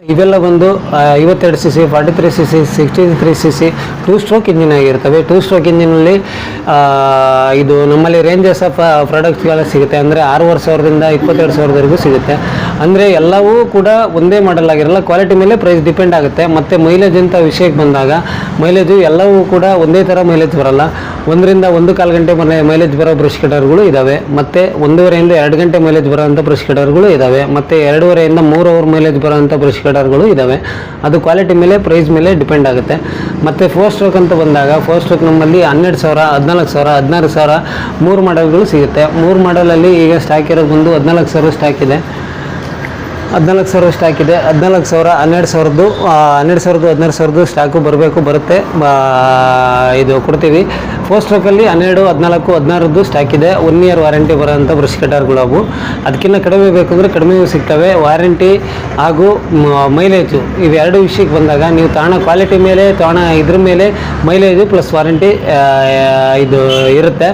ಇವೆಲ್ಲ ಬಂದು 52 C C 43 C C 63 C C 2 stroke engine ಆಗಿರ್ತವೆ. 2 ಸ್ಟ್ರೋಕ್ ಇಂಜಿನಲ್ಲಿ ಇದು ನಮ್ಮಲ್ಲಿ ರೇಂಜಸ್ ಆಫ್ ಪ್ರಾಡಕ್ಟ್ಸ್ಗಳು ಸಿಗುತ್ತೆ. ಅಂದರೆ 6,500ದಿಂದ 22,000ವರೆಗೂ ಸಿಗುತ್ತೆ. ಅಂದರೆ ಎಲ್ಲವೂ ಕೂಡ ಒಂದೇ ಮಾಡೆಲ್ ಆಗಿರಲ್ಲ, ಕ್ವಾಲಿಟಿ ಮೇಲೆ ಪ್ರೈಸ್ ಡಿಪೆಂಡ್ ಆಗುತ್ತೆ. ಮತ್ತು ಮೈಲೇಜ್ ಅಂತ ವಿಷಯಕ್ಕೆ ಬಂದಾಗ ಮೈಲೇಜು ಎಲ್ಲವೂ ಕೂಡ ಒಂದೇ ಥರ ಮೈಲೇಜ್ ಬರೋಲ್ಲ. 1ರಿಂದ 1.25 ಗಂಟೆ ಮೈಲೇಜ್ ಬರೋ ಬ್ರಷ್ ಕಟರ್ಗಳು ಇದ್ದಾವೆ. ಮತ್ತು 1.5ರಿಂದ 2 ಗಂಟೆ ಮೈಲೇಜ್ ಬರೋಂಥ ಬ್ರಷ್ ಕಟರ್ಗಳು ಇದ್ದಾವೆ. ಮತ್ತು 2.5ರಿಂದ 3 ಅವರ್ ಮೈಲೇಜ್ ಬರೋಂಥ ಬ್ರಷ್ ಕಟರ್ಗಳು ಇದ್ದಾವೆ. ಅದು ಕ್ವಾಲಿಟಿ ಮೇಲೆ ಪ್ರೈಸ್ ಮೇಲೆ ಡಿಪೆಂಡ್ ಆಗುತ್ತೆ. ಮತ್ತು 4 ಸ್ಟ್ರೋಕ್ ಅಂತ ಬಂದಾಗ 4 ಸ್ಟ್ರೋಕ್ ನಮ್ಮಲ್ಲಿ 12,000, 14,000, 16,000 3 ಮಾಡೆಲ್ಗಳು ಸಿಗುತ್ತೆ. 3 ಮಾಡೆಲಲ್ಲಿ ಈಗ ಸ್ಟಾಕ್ ಇರೋದು ಬಂದು 14,000 ಸ್ಟಾಕ್ ಇದೆ. 14,000 ಸ್ಟಾಕ್ ಇದೆ. 14,000, 12,000, 12,000 ಸ್ಟಾಕು ಬರುತ್ತೆ. ಇದು ಕೊಡ್ತೀವಿ. 4 ಸ್ಟ್ರೋಕಲ್ಲಿ 12, 14, 16 ಸ್ಟಾಕ್ ಇದೆ. 1 ಇಯರ್ ವಾರಂಟಿ ಬರೋಂಥ ಬ್ರಷ್ ಕಟರ್ಗಳು ಅವು. ಅದಕ್ಕಿಂತ ಕಡಿಮೆ ಬೇಕಂದರೆ ಕಡಿಮೆಯೂ ಸಿಗ್ತವೆ. ವಾರಂಟಿ ಹಾಗೂ ಮೈಲೇಜು ಇವೆರಡು ವಿಷಯಕ್ಕೆ ಬಂದಾಗ ನೀವು ತಗೊಳ್ಳೋ ಕ್ವಾಲಿಟಿ ಮೇಲೆ ಇದ್ರ ಮೇಲೆ ಮೈಲೇಜು ಪ್ಲಸ್ ವಾರಂಟಿ ಇದು ಇರುತ್ತೆ.